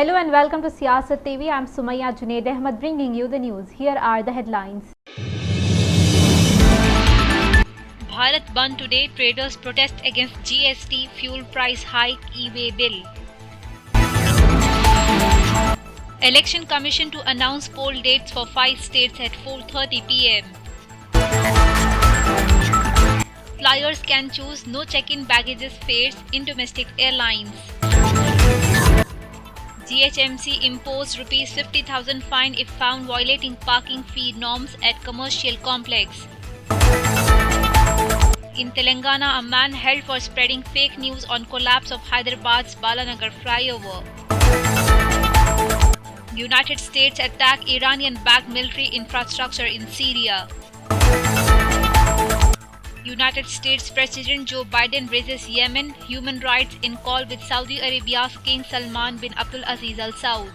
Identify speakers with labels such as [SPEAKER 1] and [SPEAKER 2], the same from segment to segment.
[SPEAKER 1] Hello and welcome to Siyasat TV. I'm Sumayya Junaid Ahmed bringing you the news. Here are the headlines.
[SPEAKER 2] Bharat Bandh today, traders protest against GST, fuel price hike, e-way bill. Election Commission to announce poll dates for 5 states at 4:30 p.m. Flyers can choose no check-in baggages fares in domestic airlines. GHMC imposed Rs 50,000 fine if found violating parking fee norms at commercial complex. In Telangana, a man held for spreading fake news on collapse of Hyderabad's Balanagar flyover. United States attack Iranian-backed military infrastructure in Syria. United States President Joe Biden raises Yemen human rights in call with Saudi Arabia's King Salman bin Abdulaziz Al Saud.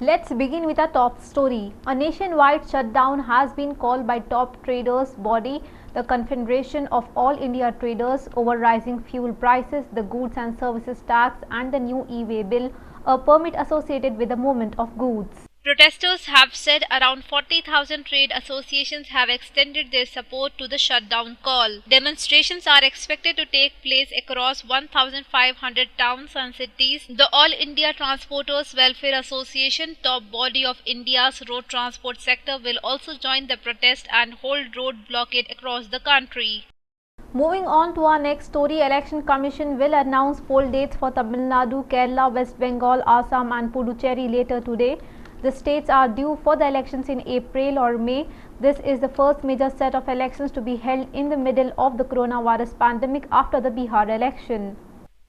[SPEAKER 1] Let's begin with our top story. A nationwide shutdown has been called by top traders body, the Confederation of All India Traders, over rising fuel prices, the goods and services tax and the new e-way bill, a permit associated with the movement of goods.
[SPEAKER 2] Protesters have said around 40,000 trade associations have extended their support to the shutdown call. Demonstrations are expected to take place across 1,500 towns and cities. The All India Transporters Welfare Association, top body of India's road transport sector, will also join the protest and hold road blockade across the country.
[SPEAKER 1] Moving on to our next story, Election Commission will announce poll dates for Tamil Nadu, Kerala, West Bengal, Assam and Puducherry later today. The states are due for the elections in April or May. This is the first major set of elections to be held in the middle of the coronavirus pandemic after the Bihar election.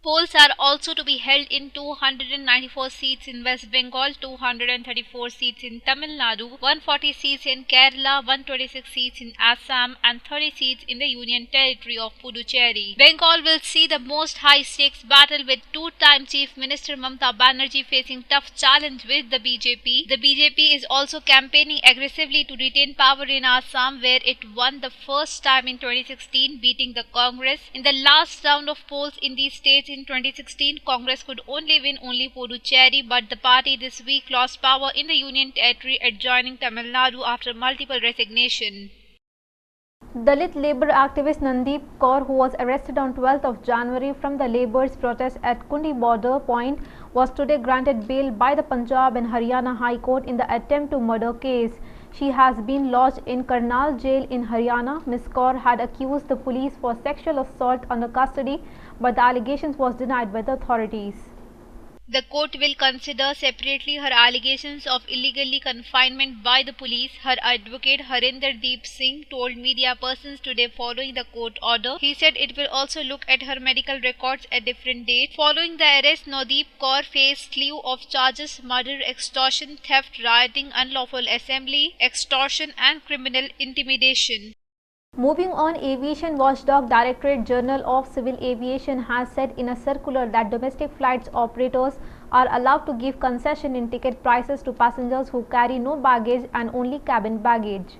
[SPEAKER 2] Polls are also to be held in 294 seats in West Bengal, 234 seats in Tamil Nadu, 140 seats in Kerala, 126 seats in Assam and 30 seats in the Union Territory of Puducherry. Bengal will see the most high-stakes battle with two-time Chief Minister Mamata Banerjee facing tough challenge with the BJP. The BJP is also campaigning aggressively to retain power in Assam, where it won the first time in 2016, beating the Congress. In the last round of polls in these states in 2016, Congress could only win Puducherry, but the party this week lost power in the Union Territory adjoining Tamil Nadu after multiple resignation.
[SPEAKER 1] Dalit labor activist Nandeep Kaur, who was arrested on 12th of January from the labour's protest at Kundi border point, was today granted bail by the Punjab and Haryana High Court in the attempt to murder case. She has been lodged in Karnal jail in Haryana. Ms. Kaur had accused the police for sexual assault under custody, but the allegations was denied by the authorities.
[SPEAKER 2] The court will consider separately her allegations of illegal confinement by the police. Her advocate Harinder Deep Singh told media persons today following the court order. He said it will also look at her medical records at different dates. Following the arrest, Nandeep Kaur faced slew of charges: murder, extortion, theft, rioting, unlawful assembly, extortion and criminal intimidation.
[SPEAKER 1] Moving on, Aviation Watchdog Directorate Journal of Civil Aviation has said in a circular that domestic flights operators are allowed to give concession in ticket prices to passengers who carry no baggage and only cabin baggage.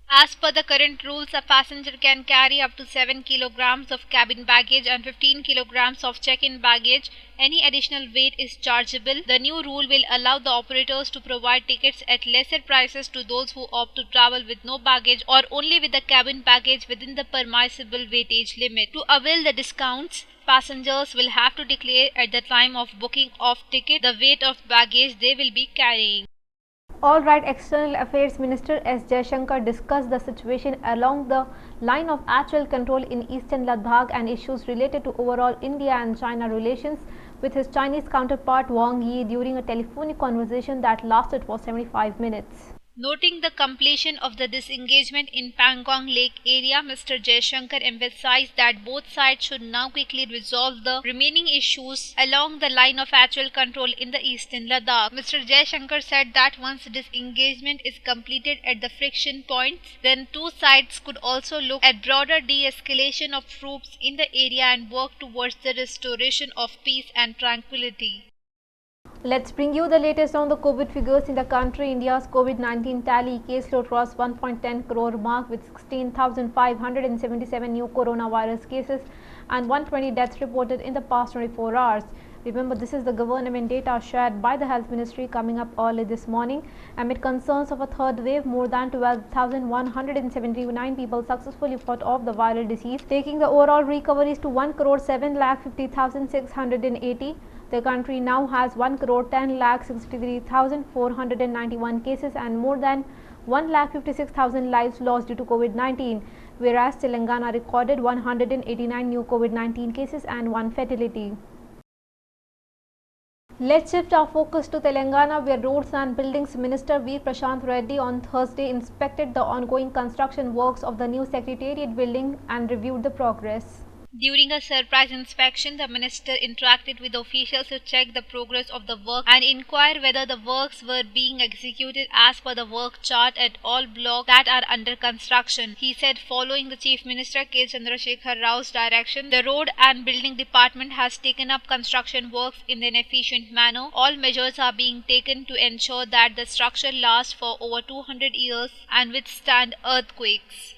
[SPEAKER 2] As per the current rules, a passenger can carry up to 7 kilograms of cabin baggage and 15 kilograms of check-in baggage. Any additional weight is chargeable. The new rule will allow the operators to provide tickets at lesser prices to those who opt to travel with no baggage or only with the cabin baggage within the permissible weightage limit. To avail the discounts, passengers will have to declare at the time of booking of ticket the weight of baggage they will be carrying.
[SPEAKER 1] Alright, External Affairs Minister S. Jaishankar discussed the situation along the line of actual control in eastern Ladakh and issues related to overall India and China relations with his Chinese counterpart Wang Yi during a telephonic conversation that lasted for 75 minutes.
[SPEAKER 2] Noting the completion of the disengagement in Pangong Lake area, Mr. Jaishankar emphasized that both sides should now quickly resolve the remaining issues along the line of actual control in the eastern Ladakh. Mr. Jaishankar said that once disengagement is completed at the friction points, then two sides could also look at broader de-escalation of troops in the area and work towards the restoration of peace and tranquility.
[SPEAKER 1] Let's bring you the latest on the COVID figures in the country. India's COVID-19 tally caseload crossed 1.10 crore mark with 16,577 new coronavirus cases and 120 deaths reported in the past 24 hours. Remember, this is the government data shared by the Health Ministry coming up early this morning. Amid concerns of a third wave, more than 12,179 people successfully fought off the viral disease, taking the overall recoveries to 1,7,50,680. The country now has 1,10,63,491 cases and more than 1,56,000 lives lost due to COVID-19, whereas Telangana recorded 189 new COVID-19 cases and 1 fatality. Let's shift our focus to Telangana, where Roads and Buildings Minister V. Prashant Reddy on Thursday inspected the ongoing construction works of the new Secretariat building and reviewed the progress.
[SPEAKER 2] During a surprise inspection, the minister interacted with officials to check the progress of the work and inquire whether the works were being executed as per the work chart at all blocks that are under construction. He said following the Chief Minister K. Chandrasekhar Rao's direction, the Road and Building Department has taken up construction works in an efficient manner. All measures are being taken to ensure that the structure lasts for over 200 years and withstand earthquakes.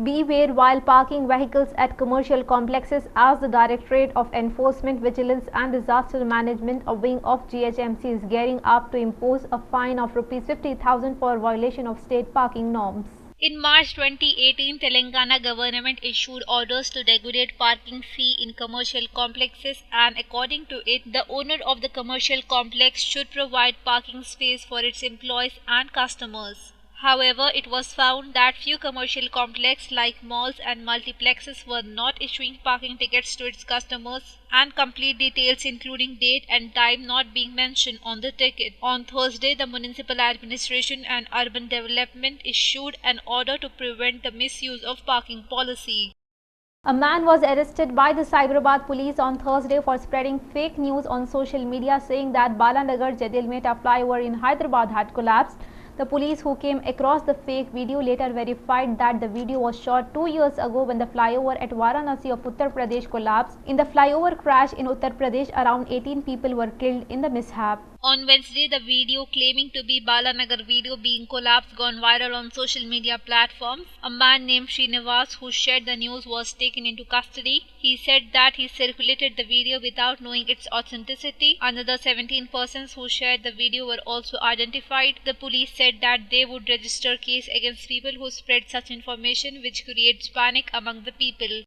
[SPEAKER 1] Beware while parking vehicles at commercial complexes, as the Directorate of Enforcement, Vigilance and Disaster Management, a wing of GHMC, is gearing up to impose a fine of ₹50,000 for violation of state parking norms.
[SPEAKER 2] In March 2018, Telangana government issued orders to regulate parking fee in commercial complexes, and according to it, the owner of the commercial complex should provide parking space for its employees and customers. However, it was found that few commercial complexes like malls and multiplexes were not issuing parking tickets to its customers, and complete details including date and time not being mentioned on the ticket. On Thursday, the Municipal Administration and Urban Development issued an order to prevent the misuse of parking policy.
[SPEAKER 1] A man was arrested by the Cyberabad police on Thursday for spreading fake news on social media saying that Balanagar Jadilmeta flyover in Hyderabad had collapsed. The police who came across the fake video later verified that the video was shot 2 years ago when the flyover at Varanasi of Uttar Pradesh collapsed. In the flyover crash in Uttar Pradesh, around 18 people were killed in the mishap.
[SPEAKER 2] On Wednesday, the video claiming to be Balanagar video being collapsed gone viral on social media platforms. A man named Srinivas who shared the news was taken into custody. He said that he circulated the video without knowing its authenticity. Another 17 persons who shared the video were also identified. The police said that they would register case against people who spread such information which creates panic among the people.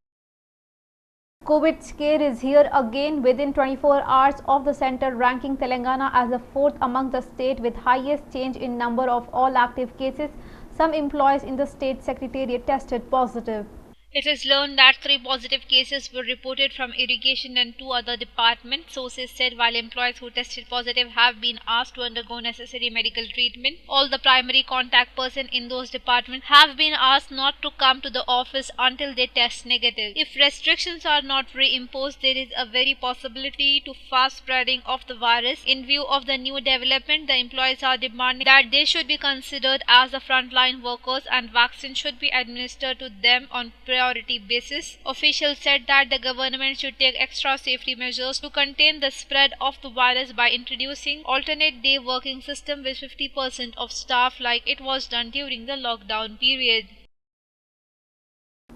[SPEAKER 1] COVID scare is here again. Within 24 hours of the center ranking Telangana as the 4th among the state with highest change in number of all active cases, some employees in the state secretariat tested positive.
[SPEAKER 2] It is learned that 3 positive cases were reported from irrigation and 2 other departments, sources said, while employees who tested positive have been asked to undergo necessary medical treatment. All the primary contact persons in those departments have been asked not to come to the office until they test negative. If restrictions are not reimposed, there is a very possibility to fast spreading of the virus. In view of the new development, the employees are demanding that they should be considered as the frontline workers and vaccine should be administered to them on priority basis. Officials said that the government should take extra safety measures to contain the spread of the virus by introducing alternate day working system with 50% of staff like it was done during the lockdown period.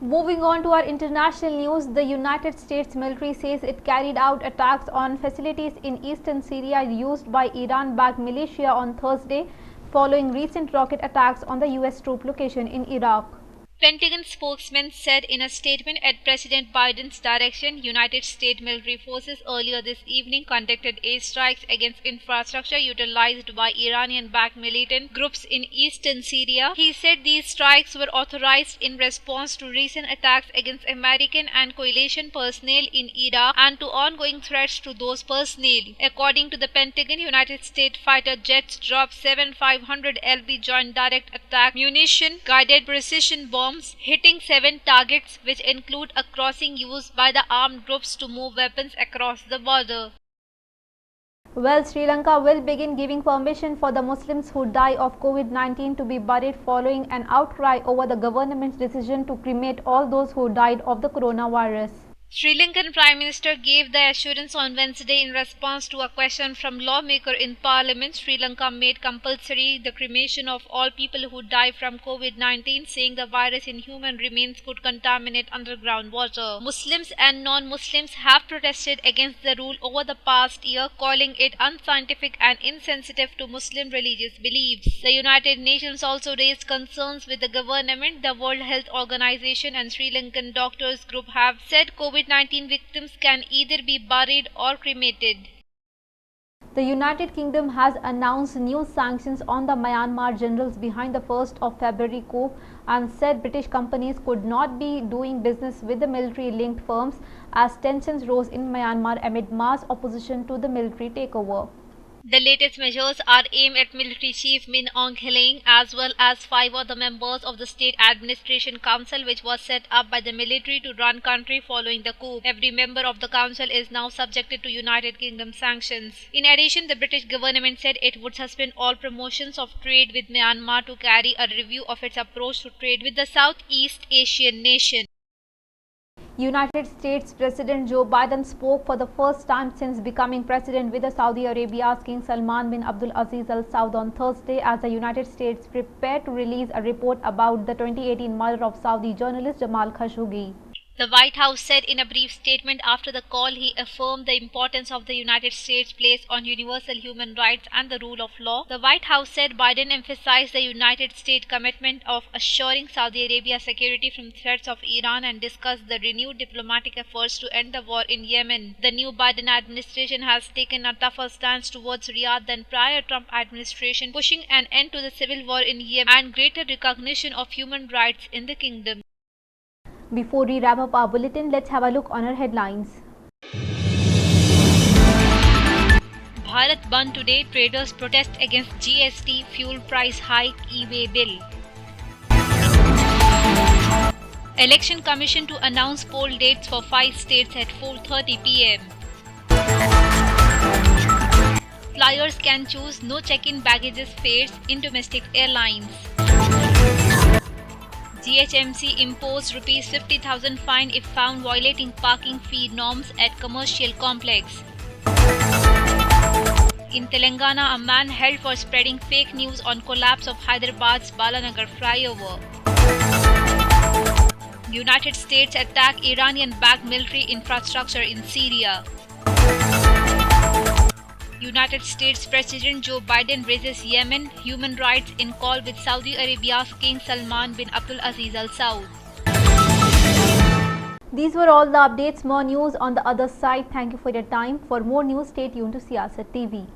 [SPEAKER 1] Moving on to our international news, the United States military says it carried out attacks on facilities in eastern Syria used by Iran-backed militia on Thursday, following recent rocket attacks on the US troop location in Iraq.
[SPEAKER 2] Pentagon spokesman said in a statement at President Biden's direction, United States military forces earlier this evening conducted airstrikes against infrastructure utilized by Iranian-backed militant groups in eastern Syria. He said these strikes were authorized in response to recent attacks against American and coalition personnel in Iraq and to ongoing threats to those personnel. According to the Pentagon, United States fighter jets dropped 7 500 lb Joint Direct Attack munition guided precision bombs, hitting 7 targets, which include a crossing used by the armed groups to move weapons across the border.
[SPEAKER 1] Well, Sri Lanka will begin giving permission for the Muslims who die of COVID-19 to be buried following an outcry over the government's decision to cremate all those who died of the coronavirus.
[SPEAKER 2] Sri Lankan Prime Minister gave the assurance on Wednesday in response to a question from lawmaker in Parliament. Sri Lanka made compulsory the cremation of all people who die from COVID-19, saying the virus in human remains could contaminate underground water. Muslims and non-Muslims have protested against the rule over the past year, calling it unscientific and insensitive to Muslim religious beliefs. The United Nations also raised concerns with the government. The World Health Organization and Sri Lankan Doctors Group have said COVID-19 victims can either be buried or cremated.
[SPEAKER 1] The United Kingdom has announced new sanctions on the Myanmar generals behind the 1st of February coup and said British companies could not be doing business with the military-linked firms as tensions rose in Myanmar amid mass opposition to the military takeover.
[SPEAKER 2] The latest measures are aimed at military chief Min Aung Hlaing as well as 5 other members of the State Administration Council, which was set up by the military to run country following the coup. Every member of the council is now subjected to United Kingdom sanctions. In addition, the British government said it would suspend all promotions of trade with Myanmar to carry a review of its approach to trade with the Southeast Asian nation.
[SPEAKER 1] United States President Joe Biden spoke for the first time since becoming president with Saudi Arabia's King Salman bin Abdul Aziz Al Saud on Thursday as the United States prepared to release a report about the 2018 murder of Saudi journalist Jamal Khashoggi.
[SPEAKER 2] The White House said in a brief statement after the call he affirmed the importance of the United States' place on universal human rights and the rule of law. The White House said Biden emphasized the United States' commitment of assuring Saudi Arabia's security from threats of Iran and discussed the renewed diplomatic efforts to end the war in Yemen. The new Biden administration has taken a tougher stance towards Riyadh than prior Trump administration, pushing an end to the civil war in Yemen and greater recognition of human rights in the kingdom.
[SPEAKER 1] Before we wrap up our bulletin, let's have a look on our headlines.
[SPEAKER 2] Bharat Bandh today, traders protest against GST, fuel price hike, e-way bill. Election Commission to announce poll dates for 5 states at 4:30 p.m. Flyers can choose no check-in baggages fares in domestic airlines. GHMC imposed Rs 50,000 fine if found violating parking fee norms at commercial complex. In Telangana, a man held for spreading fake news on collapse of Hyderabad's Balanagar flyover. United States attack Iranian-backed military infrastructure in Syria. United States President Joe Biden raises Yemen human rights in call with Saudi Arabia's King Salman bin Abdul Aziz Al Saud.
[SPEAKER 1] These were all the updates. More news on the other side. Thank you for your time. For more news, stay tuned to Siyasat TV.